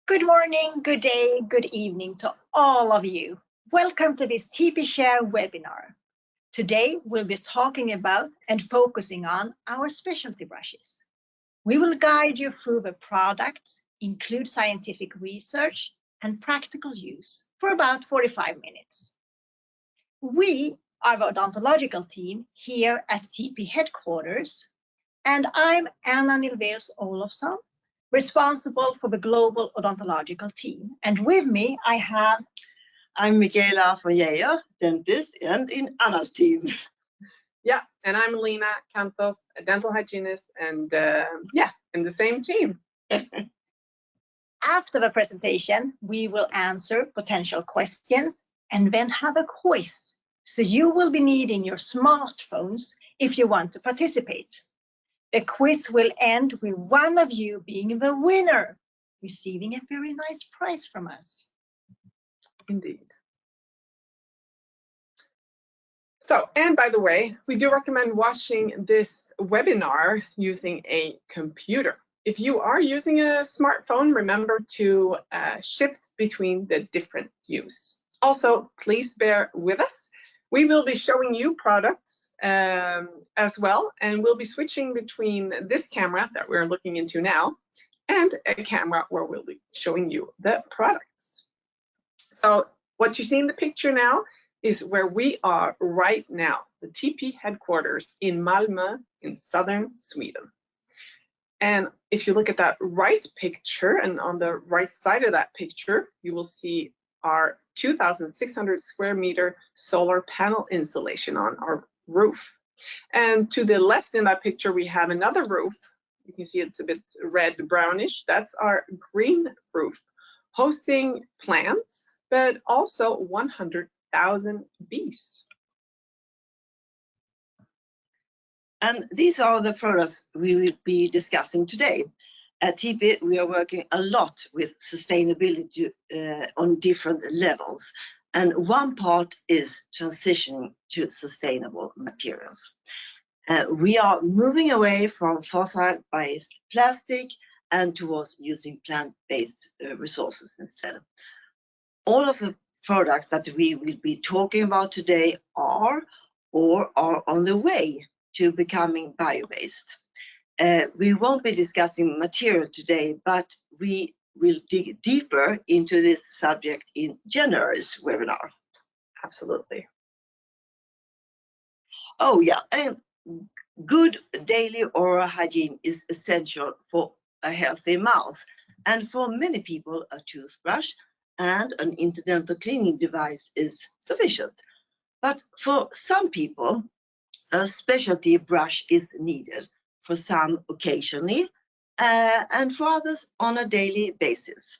Good morning, good day, good evening to all of you. Welcome to this TePe Share webinar. Today we'll be talking about and focusing on our specialty brushes. We will guide you through the products, include scientific research and practical use for about 45 minutes. We are the odontological team here at TePe headquarters, and I'm Anna Nilveus Olofsson, responsible for the global odontological team. And with me, I'm Michaela von Geijer, dentist, and in Anna's team. Yeah, and I'm Lena Cantos, a dental hygienist, and in the same team. After the presentation, we will answer potential questions and then have a quiz. So you will be needing your smartphones if you want to participate. The quiz will end with one of you being the winner, receiving a very nice prize from us. Indeed. So, and by the way, we do recommend watching this webinar using a computer. If you are using a smartphone, remember to shift between the different views. Also, please bear with us. We will be showing you products as well, and we'll be switching between this camera that we're looking into now and a camera where we'll be showing you the products. So what you see in the picture now is where we are right now, the TePe headquarters in Malmö in southern Sweden. And if you look at that right picture, and on the right side of that picture, you will see our 2,600 square meter solar panel installation on our roof. And to the left in that picture, we have another roof. You can see it's a bit red brownish. That's our green roof, hosting plants, but also 100,000 bees. And these are the products we will be discussing today. At TePe, we are working a lot with sustainability on different levels. And one part is transitioning to sustainable materials. We are moving away from fossil-based plastic and towards using plant-based resources instead. All of the products that we will be talking about today are or are on the way to becoming bio-based. We won't be discussing material today, but we will dig deeper into this subject in January's webinar. Absolutely. Oh yeah, and good daily oral hygiene is essential for a healthy mouth. And for many people, a toothbrush and an interdental cleaning device is sufficient. But for some people, a specialty brush is needed, for some occasionally, and for others on a daily basis.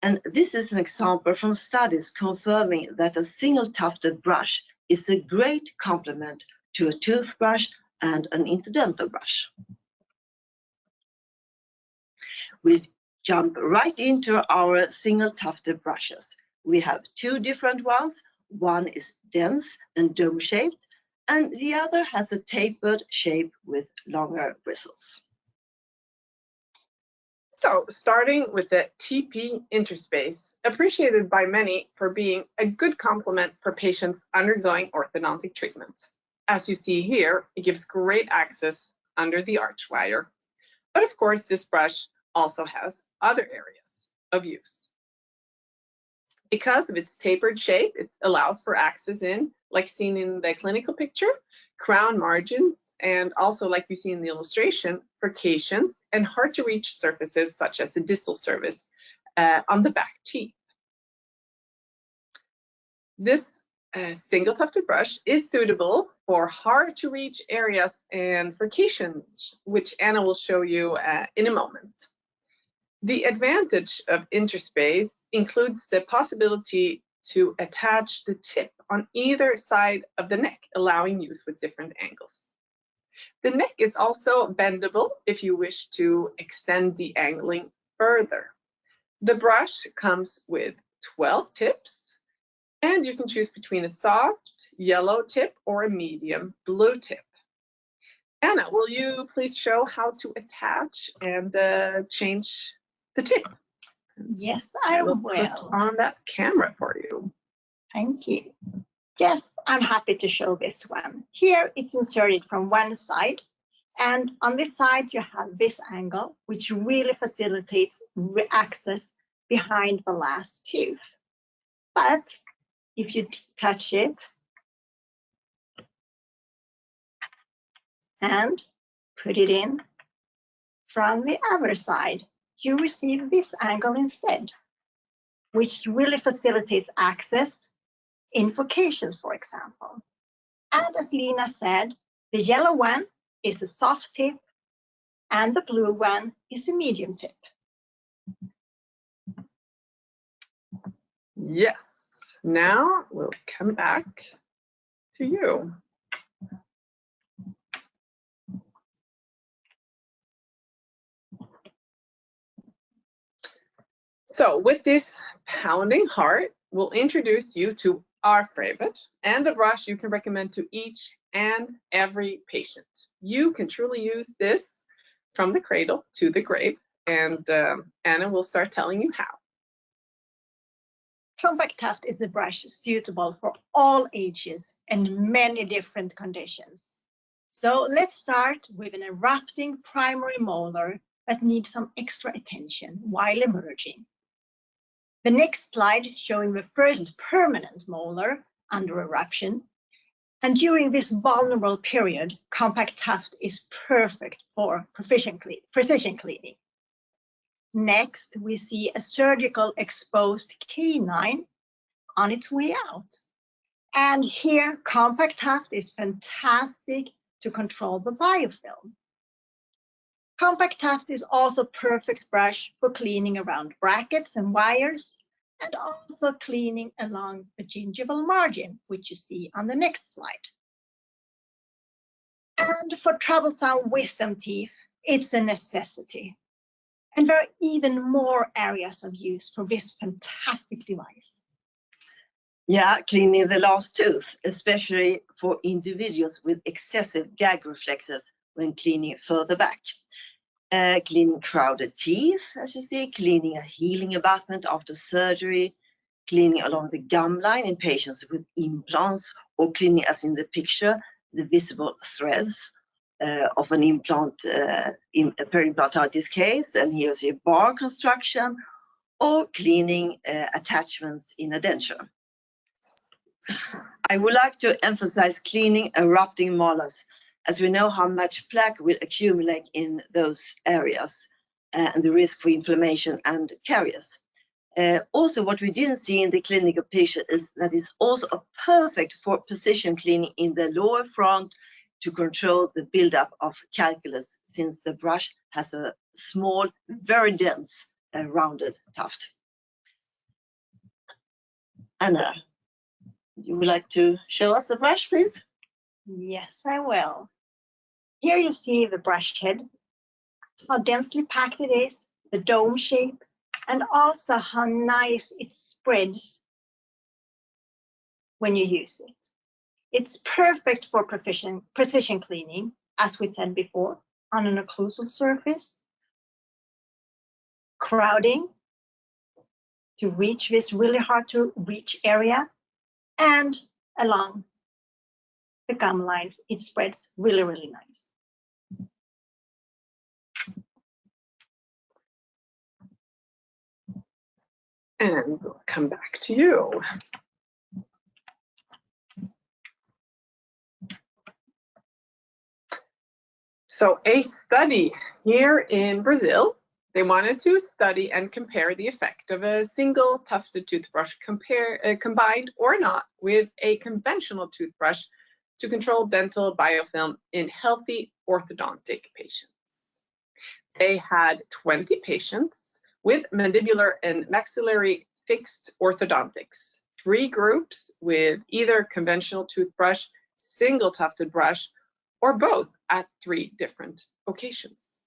And this is an example from studies confirming that a single tufted brush is a great complement to a toothbrush and an interdental brush. We'll jump right into our single tufted brushes. We have two different ones. One is dense and dome-shaped, and the other has a tapered shape with longer bristles. So, starting with the TePe Interspace, appreciated by many for being a good complement for patients undergoing orthodontic treatment. As you see here, it gives great access under the arch wire. But of course, this brush also has other areas of use. Because of its tapered shape, it allows for access in, like seen in the clinical picture, crown margins, and also, like you see in the illustration, furcations and hard to reach surfaces such as the distal surface on the back teeth. This single tufted brush is suitable for hard to reach areas and furcations, which Anna will show you in a moment. The advantage of Interspace includes the possibility to attach the tip on either side of the neck, allowing use with different angles. The neck is also bendable if you wish to extend the angling further. The brush comes with 12 tips, and you can choose between a soft yellow tip or a medium blue tip. Anna, will you please show how to attach and change the tip? Yes, I will will. put on that camera for you. Thank you. Yes, I'm happy to show this one. Here it's inserted from one side, and on this side you have this angle, which really facilitates access behind the last tooth. But if you touch it and put it in from the other side, you receive this angle instead, which really facilitates access in vocations, for example. And as Lina said, the yellow one is a soft tip and the blue one is a medium tip. Yes, now we'll come back to you. So with this pounding heart, we'll introduce you to our favorite and the brush you can recommend to each and every patient. You can truly use this from the cradle to the grave, and Anna will start telling you how. Compact Tuft is a brush suitable for all ages and many different conditions. So let's start with an erupting primary molar that needs some extra attention while emerging. The next slide showing the first permanent molar under eruption. And during this vulnerable period, Compact Tuft is perfect for precision cleaning. Next, we see a surgical exposed canine on its way out. And here, Compact Tuft is fantastic to control the biofilm. Compact Tuft is also perfect brush for cleaning around brackets and wires, and also cleaning along the gingival margin, which you see on the next slide. And for troublesome wisdom teeth, it's a necessity. And there are even more areas of use for this fantastic device. Yeah, cleaning the last tooth, especially for individuals with excessive gag reflexes when cleaning further back. Cleaning crowded teeth, as you see, cleaning a healing abutment after surgery, cleaning along the gum line in patients with implants, or cleaning, as in the picture, the visible threads of an implant, in a periimplantitis case, and here's your bar construction, or cleaning attachments in a denture. I would like to emphasize cleaning erupting molars, as we know how much plaque will accumulate in those areas and the risk for inflammation and caries. Also, what we didn't see in the clinical picture is that it's also perfect for precision cleaning in the lower front to control the buildup of calculus, since the brush has a small, very dense, rounded tuft. Anna, you would like to show us the brush, please? Yes, I will. Here you see the brush head, how densely packed it is, the dome shape, and also how nice it spreads when you use it. It's perfect for precision cleaning, as we said before, on an occlusal surface, crowding to reach this really hard to reach area, and along the gum lines, it spreads really, really nice. And we'll come back to you. So a study here in Brazil, they wanted to study and compare the effect of a single tufted toothbrush combined or not with a conventional toothbrush to control dental biofilm in healthy orthodontic patients. They had 20 patients with mandibular and maxillary fixed orthodontics, 3 groups with either conventional toothbrush, single tufted brush, or both at 3 different locations.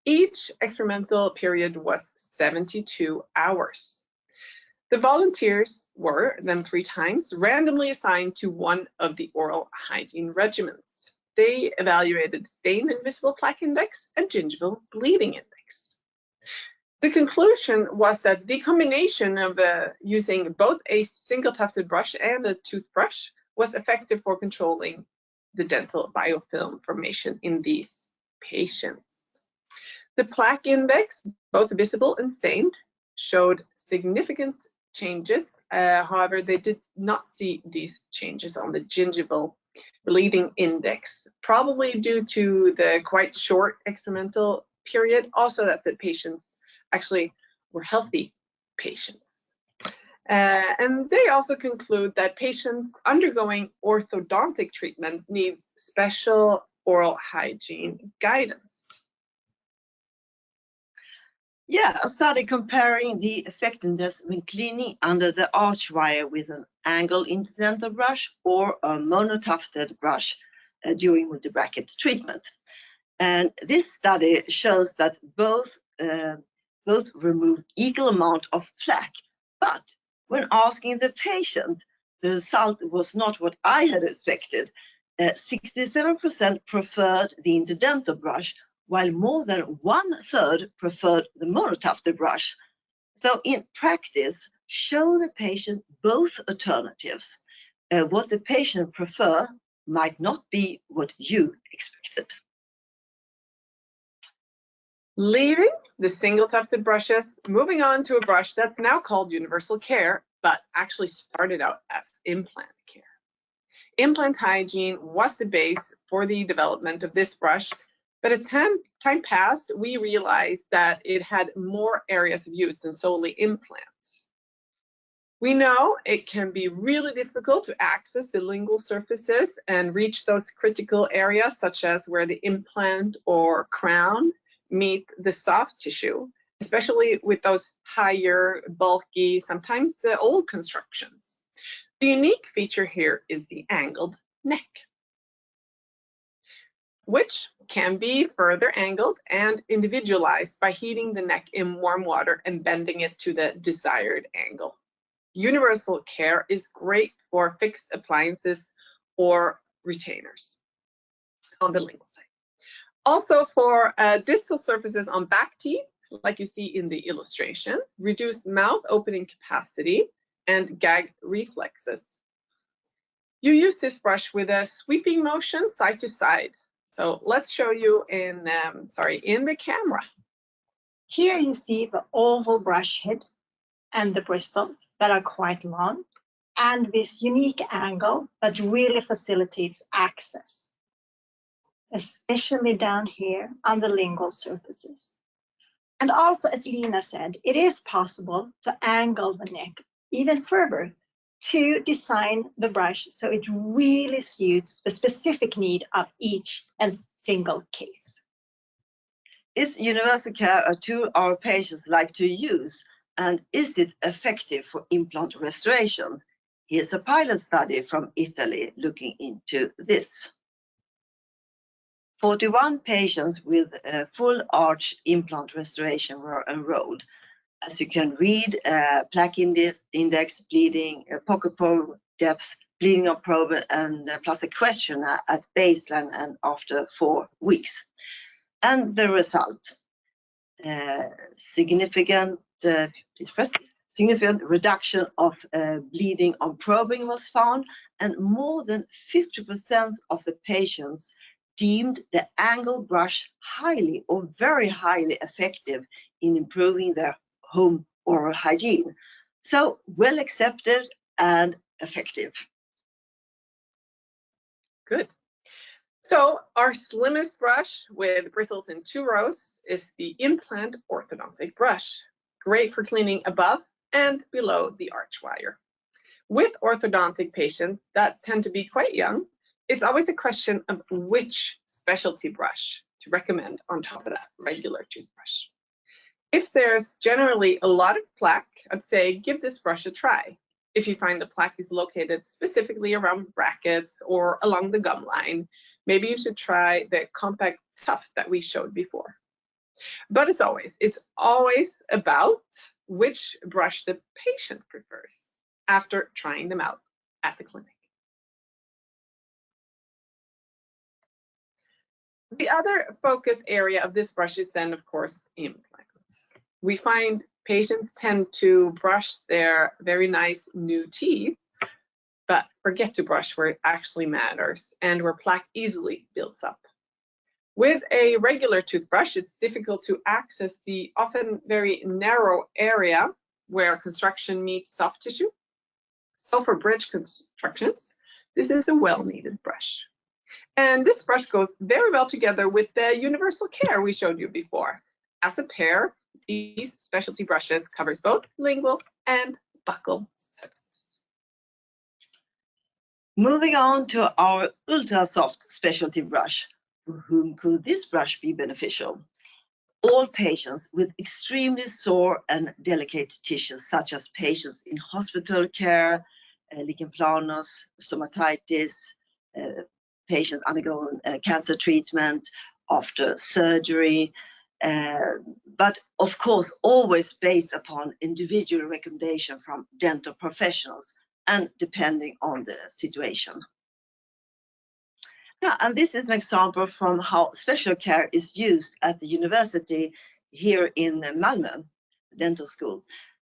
Each experimental period was 72 hours. The volunteers were then 3 times randomly assigned to one of the oral hygiene regimens. They evaluated stain and visible plaque index and gingival bleeding index. The conclusion was that the combination of using both a single tufted brush and a toothbrush was effective for controlling the dental biofilm formation in these patients. The plaque index, both visible and stained, showed significant changes. However, they did not see these changes on the gingival bleeding index, probably due to the quite short experimental period, also that the patients actually were healthy patients. And they also conclude that patients undergoing orthodontic treatment needs special oral hygiene guidance. Yeah, a study comparing the effectiveness when cleaning under the arch wire with an angled interdental brush or a monotufted brush during multi-bracket treatment. And this study shows that both remove equal amount of plaque, but when asking the patient, the result was not what I had expected. 67% preferred the interdental brush, while more than 1/3 preferred the monotufted brush. So in practice, show the patient both alternatives. What the patient prefer might not be what you expected. Leaving the single tufted brushes, moving on to a brush that's now called universal care, but actually started out as implant care. Implant hygiene was the base for the development of this brush, but as time passed, we realized that it had more areas of use than solely implants. We know it can be really difficult to access the lingual surfaces and reach those critical areas, such as where the implant or crown meet the soft tissue, especially with those higher, bulky, sometimes old constructions. The unique feature here is the angled neck, which can be further angled and individualized by heating the neck in warm water and bending it to the desired angle. Universal care is great for fixed appliances or retainers on the lingual side. Also for distal surfaces on back teeth, like you see in the illustration, reduced mouth opening capacity and gag reflexes. You use this brush with a sweeping motion side to side. So let's show you in the camera. Here you see the oval brush head and the bristles that are quite long, and this unique angle that really facilitates access, especially down here on the lingual surfaces. And also, as Lina said, it is possible to angle the neck even further to design the brush so it really suits the specific need of each and single case. Is universal care a tool our patients like to use, and is it effective for implant restoration? Here's a pilot study from Italy looking into this. 41 patients with full arch implant restoration were enrolled. As you can read, plaque index, bleeding, pocket probe depth, bleeding of probe, and plus a question at baseline and after 4 weeks. And the result, significant reduction of bleeding on probing was found, and more than 50% of the patients deemed the angle brush highly or very highly effective in improving their home oral hygiene. So well accepted and effective. Good. So our slimmest brush with bristles in 2 rows is the implant orthodontic brush. Great for cleaning above and below the arch wire. With orthodontic patients that tend to be quite young, it's always a question of which specialty brush to recommend on top of that regular toothbrush. If there's generally a lot of plaque, I'd say give this brush a try. If you find the plaque is located specifically around brackets or along the gum line, maybe you should try the compact tuft that we showed before. But as always, it's always about which brush the patient prefers after trying them out at the clinic. The other focus area of this brush is then, of course, implants. We find patients tend to brush their very nice new teeth, but forget to brush where it actually matters and where plaque easily builds up. With a regular toothbrush, it's difficult to access the often very narrow area where construction meets soft tissue. So for bridge constructions, this is a well-needed brush. And this brush goes very well together with the universal care we showed you before. As a pair, these specialty brushes covers both lingual and buccal surfaces. Moving on to our ultra soft specialty brush. For whom could this brush be beneficial? All patients with extremely sore and delicate tissues, such as patients in hospital care, lichen planus, stomatitis, patients undergoing cancer treatment after surgery, but of course always based upon individual recommendation from dental professionals and depending on the situation. Yeah, and this is an example from how special care is used at the university here in Malmö dental school.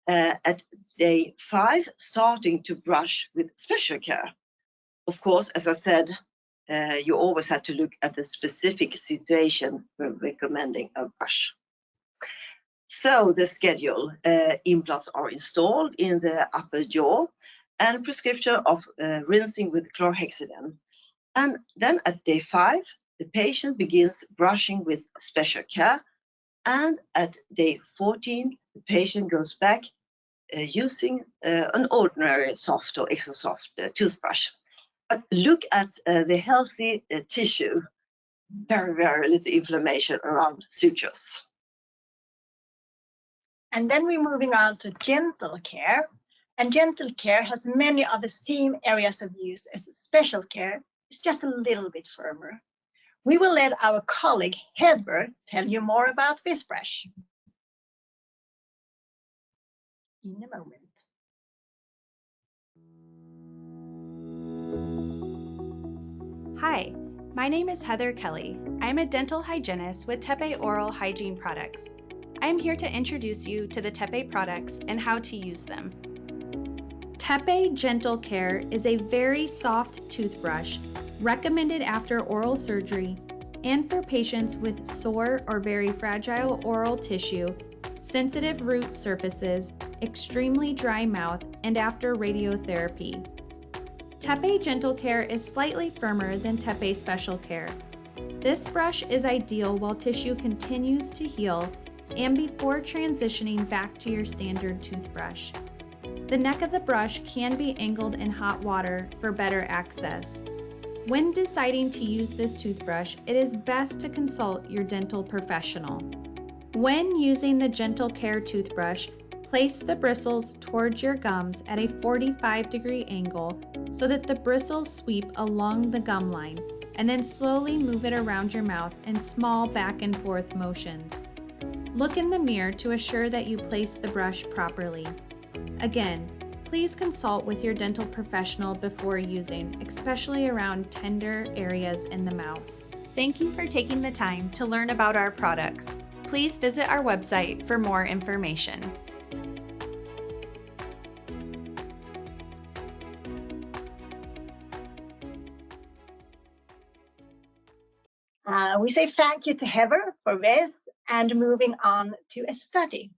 At day 5, starting to brush with special care. Of course, as I said, you always have to look at the specific situation when recommending a brush. So the schedule, implants are installed in the upper jaw and prescription of rinsing with chlorhexidine. And then at day 5, the patient begins brushing with special care. And at day 14, the patient goes back using an ordinary soft or extra soft toothbrush. But look at the healthy tissue, very little inflammation around sutures. And then we're moving on to gentle care. And gentle care has many of the same areas of use as special care. It's just a little bit firmer. We will let our colleague Heather tell you more about this brush in a moment. Hi, my name is Heather Kelly. I'm a dental hygienist with TePe Oral Hygiene Products. I am here to introduce you to the TePe products and how to use them. TePe Gentle Care is a very soft toothbrush recommended after oral surgery and for patients with sore or very fragile oral tissue, sensitive root surfaces, extremely dry mouth, and after radiotherapy. TePe Gentle Care is slightly firmer than TePe Special Care. This brush is ideal while tissue continues to heal and before transitioning back to your standard toothbrush. The neck of the brush can be angled in hot water for better access. When deciding to use this toothbrush, it is best to consult your dental professional. When using the Gentle Care toothbrush, place the bristles towards your gums at a 45-degree angle so that the bristles sweep along the gum line, and then slowly move it around your mouth in small back and forth motions. Look in the mirror to assure that you place the brush properly. Again, please consult with your dental professional before using, especially around tender areas in the mouth. Thank you for taking the time to learn about our products. Please visit our website for more information. We say thank you to Heather for this, and moving on to a study.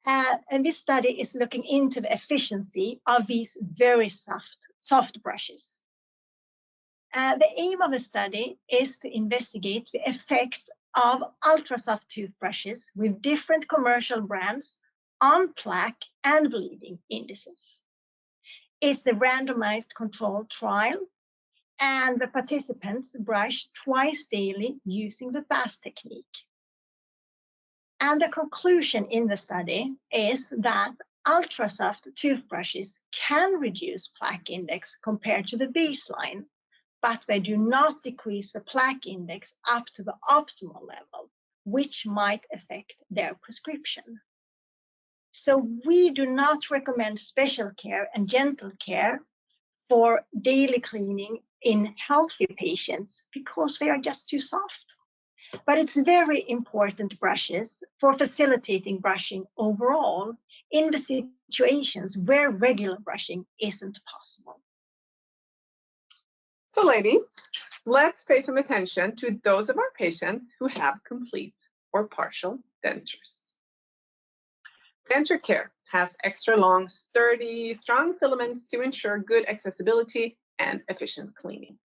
And this study is looking into the efficiency of these very soft brushes. The aim of the study is to investigate the effect of ultra-soft toothbrushes with different commercial brands on plaque and bleeding indices. It's a randomized controlled trial, and the participants brush twice daily using the BAS technique. And the conclusion in the study is that ultra-soft toothbrushes can reduce plaque index compared to the baseline, but they do not decrease the plaque index up to the optimal level, which might affect their prescription. So we do not recommend special care and gentle care for daily cleaning in healthy patients because they are just too soft. But it's very important brushes for facilitating brushing overall in the situations where regular brushing isn't possible. So ladies, let's pay some attention to those of our patients who have complete or partial dentures. Denture care has extra long, sturdy, strong filaments to ensure good accessibility and efficient cleaning.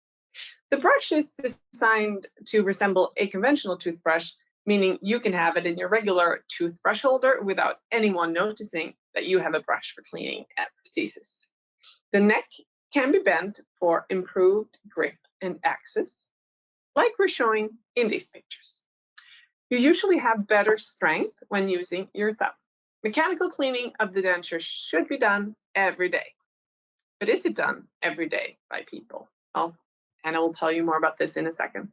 The brush is designed to resemble a conventional toothbrush, meaning you can have it in your regular toothbrush holder without anyone noticing that you have a brush for cleaning at prosthesis. The neck can be bent for improved grip and access, like we're showing in these pictures. You usually have better strength when using your thumb. Mechanical cleaning of the denture should be done every day. But is it done every day by people? Well, Anna will tell you more about this in a second.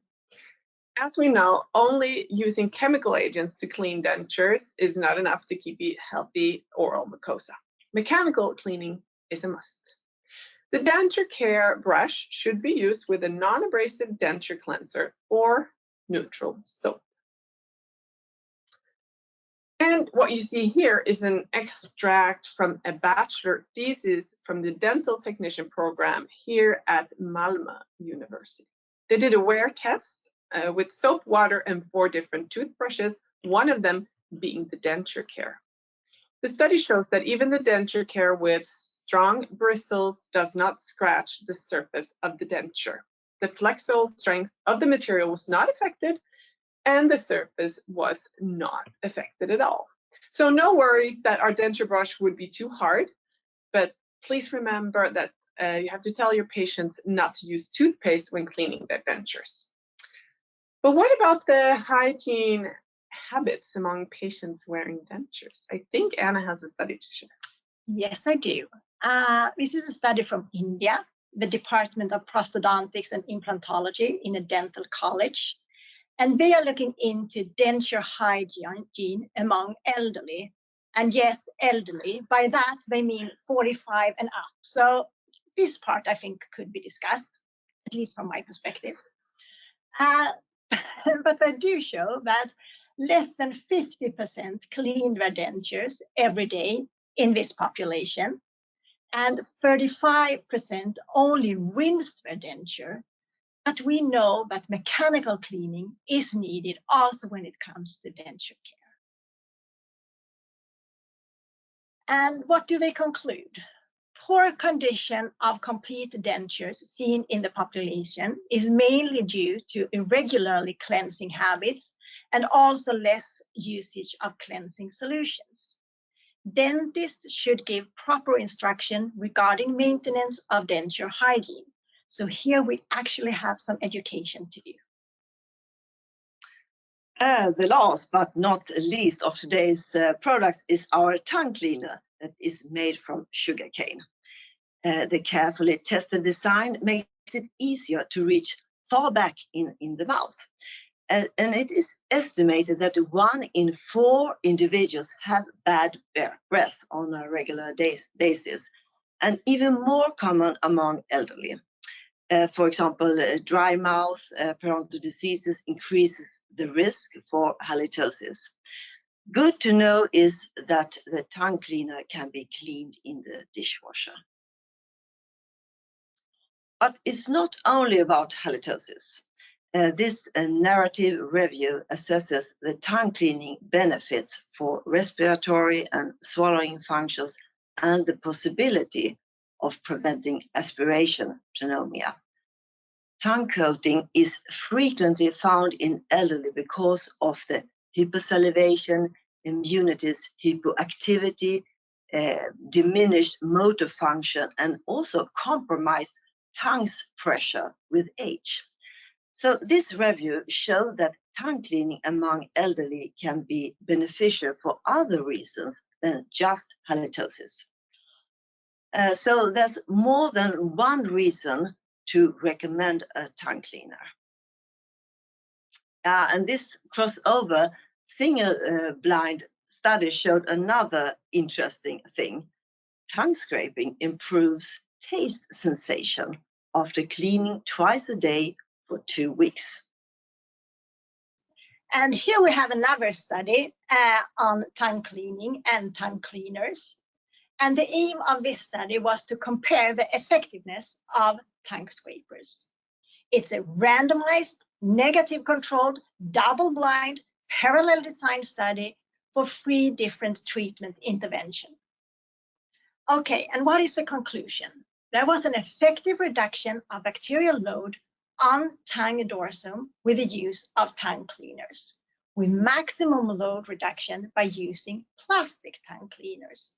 As we know, only using chemical agents to clean dentures is not enough to keep a healthy oral mucosa. Mechanical cleaning is a must. The denture care brush should be used with a non-abrasive denture cleanser or neutral soap. And what you see here is an extract from a bachelor thesis from the dental technician program here at Malmö University. They did a wear test with soap, water, and 4 different toothbrushes, one of them being the denture care. The study shows that even the denture care with strong bristles does not scratch the surface of the denture. The flexural strength of the material was not affected, and the surface was not affected at all. So no worries that our denture brush would be too hard, but please remember that you have to tell your patients not to use toothpaste when cleaning their dentures. But what about the hygiene habits among patients wearing dentures? I think Anna has a study to share. Yes, I do. This is a study from India, the Department of Prosthodontics and Implantology in a dental college. And they are looking into denture hygiene among elderly. And yes, elderly. By that, they mean 45 and up. So this part, I think, could be discussed, at least from my perspective. But they do show that less than 50% clean their dentures every day in this population. And 35% only rinsed their denture. But we know that mechanical cleaning is needed also when it comes to denture care. And what do they conclude? Poor condition of complete dentures seen in the population is mainly due to irregularly cleansing habits and also less usage of cleansing solutions. Dentists should give proper instruction regarding maintenance of denture hygiene. So here we actually have some education to do. The last but not least of today's products is our tongue cleaner that is made from sugarcane. The carefully tested design makes it easier to reach far back in the mouth. And it is estimated that 1 in 4 individuals have bad breath on a regular basis, and even more common among elderly. For example, dry mouth, periodontal diseases increases the risk for halitosis. Good to know is that the tongue cleaner can be cleaned in the dishwasher. But it's not only about halitosis. This narrative review assesses the tongue cleaning benefits for respiratory and swallowing functions and the possibility of preventing aspiration pneumonia. Tongue coating is frequently found in elderly because of the hyposalivation, immunities, hypoactivity, diminished motor function, and also compromised tongue pressure with age. So this review showed that tongue cleaning among elderly can be beneficial for other reasons than just halitosis. So there's more than one reason to recommend a tongue cleaner. And this crossover single-blind study showed another interesting thing. Tongue scraping improves taste sensation after cleaning twice a day for 2 weeks. And here we have another study on tongue cleaning and tongue cleaners. And the aim of this study was to compare the effectiveness of tongue scrapers. It's a randomized, negative controlled, double-blind, parallel design study for 3 different treatment interventions. Okay, and what is the conclusion? There was an effective reduction of bacterial load on tongue dorsum with the use of tongue cleaners, with maximum load reduction by using plastic tongue cleaners.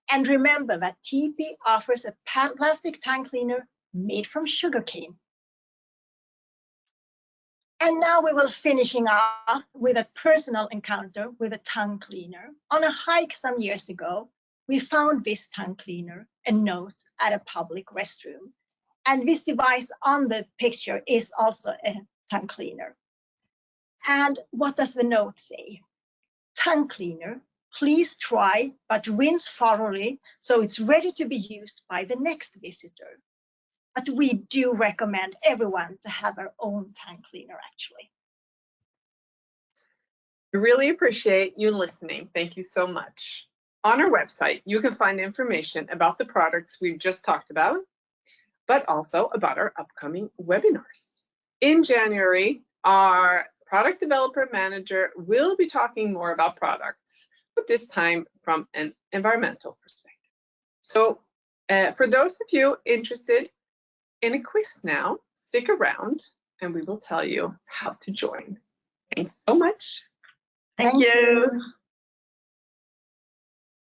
And remember that TePe offers a plastic tongue cleaner made from sugarcane. And now we will finishing off with a personal encounter with a tongue cleaner. On a hike some years ago, we found this tongue cleaner a note at a public restroom. And this device on the picture is also a tongue cleaner. And what does the note say? Tongue cleaner, please try, but rinse thoroughly so it's ready to be used by the next visitor. But we do recommend everyone to have their own tongue cleaner, actually. We really appreciate you listening. Thank you so much. On our website, you can find information about the products we've just talked about, but also about our upcoming webinars. In January, our product developer manager will be talking more about products, but this time from an environmental perspective. So for those of you interested in a quiz now, stick around and we will tell you how to join. Thanks so much. Thank you.